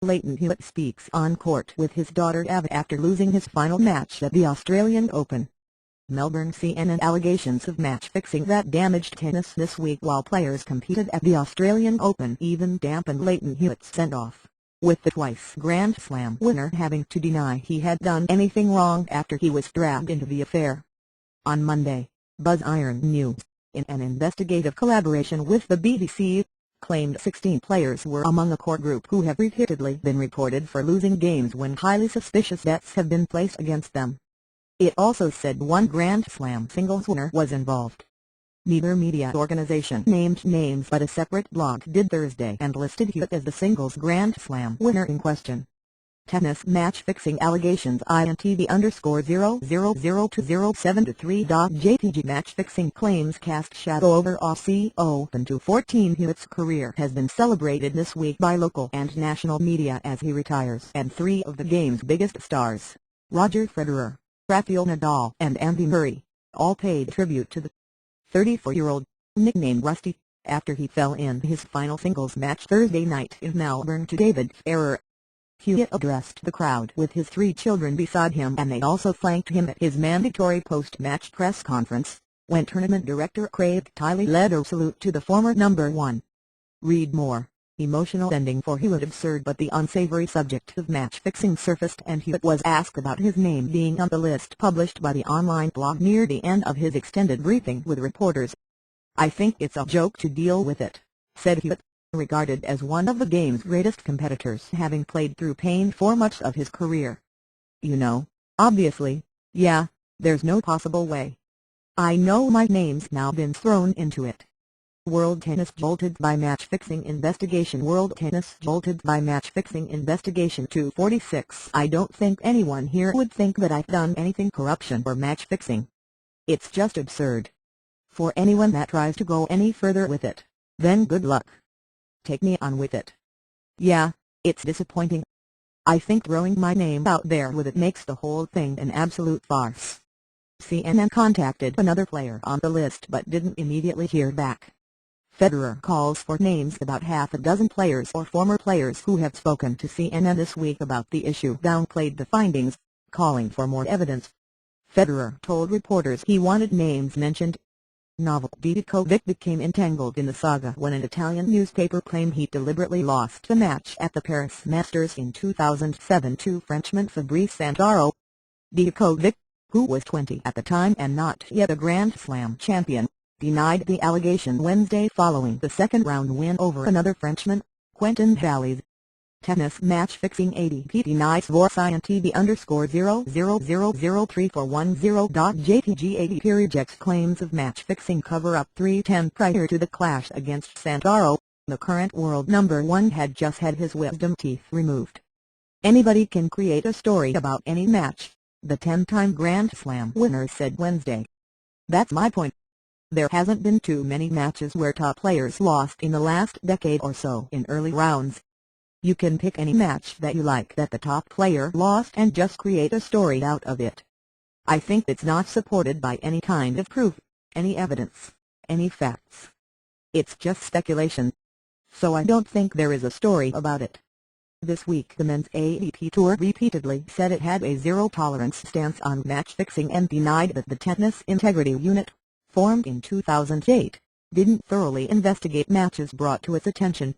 Lleyton Hewitt speaks on court with his daughter Ava after losing his final match at the Australian Open. Melbourne. CNN allegations of match-fixing that damaged tennis this week while players competed at the Australian Open even dampened Lleyton Hewitt's send-off, with the twice Grand Slam winner having to deny he had done anything wrong after he was dragged into the affair. On Monday, BuzzFeed News, in an investigative collaboration with the BBC, claimed 16 players were among a core group who have repeatedly been reported for losing games when highly suspicious bets have been placed against them. It also said one Grand Slam singles winner was involved. Neither media organization named names, but a separate blog did Thursday and listed Hewitt as the singles Grand Slam winner in question. Tennis match-fixing allegations INTV_0002073.jpg match-fixing claims cast shadow over Aussie Open 214. Hewitt's career has been celebrated this week by local and national media as he retires, and three of the game's biggest stars, Roger Federer, Rafael Nadal and Andy Murray, all paid tribute to the 34-year-old, nicknamed Rusty, after he fell in his final singles match Thursday night in Melbourne to David Ferrer. Hewitt addressed the crowd with his three children beside him, and they also thanked him at his mandatory post-match press conference, when tournament director Craig Tiley led a salute to the former number one. Read more. Emotional ending for Hewitt. Absurd but the unsavory subject of match-fixing surfaced, and Hewitt was asked about his name being on the list published by the online blog near the end of his extended briefing with reporters. "I think it's a joke to deal with it," said Hewitt, regarded as one of the game's greatest competitors, having played through pain for much of his career. "You know, obviously, yeah, there's no possible way. I know my name's now been thrown into it." World Tennis jolted by match-fixing investigation. World Tennis jolted by match-fixing investigation. 246. "I don't think anyone here would think that I've done anything corruption or match-fixing. It's just absurd. For anyone that tries to go any further with it, then good luck. Take me on with it. Yeah, it's disappointing. I think throwing my name out there with it makes the whole thing an absolute farce." CNN contacted another player on the list but didn't immediately hear back. Federer calls for names. About half a dozen players or former players who have spoken to CNN this week about the issue downplayed the findings, calling for more evidence. Federer told reporters he wanted names mentioned. Novak Djokovic became entangled in the saga when an Italian newspaper claimed he deliberately lost the match at the Paris Masters in 2007 to Frenchman Fabrice Santoro. Djokovic, who was 20 at the time and not yet a Grand Slam champion, denied the allegation Wednesday following the second-round win over another Frenchman, Quentin Halys. Tennis match-fixing ADP denies Voice INTV_0000410.jpg ADP rejects claims of match-fixing cover-up. 3:10 Prior to the clash against Santoro, the current world number one had just had his wisdom teeth removed. "Anybody can create a story about any match," the 10-time Grand Slam winner said Wednesday. "That's my point. There hasn't been too many matches where top players lost in the last decade or so in early rounds. You can pick any match that you like that the top player lost and just create a story out of it. I think it's not supported by any kind of proof, any evidence, any facts. It's just speculation. So I don't think there is a story about it." This week the men's ADP Tour repeatedly said it had a zero-tolerance stance on match-fixing and denied that the Tennis Integrity Unit, formed in 2008, didn't thoroughly investigate matches brought to its attention.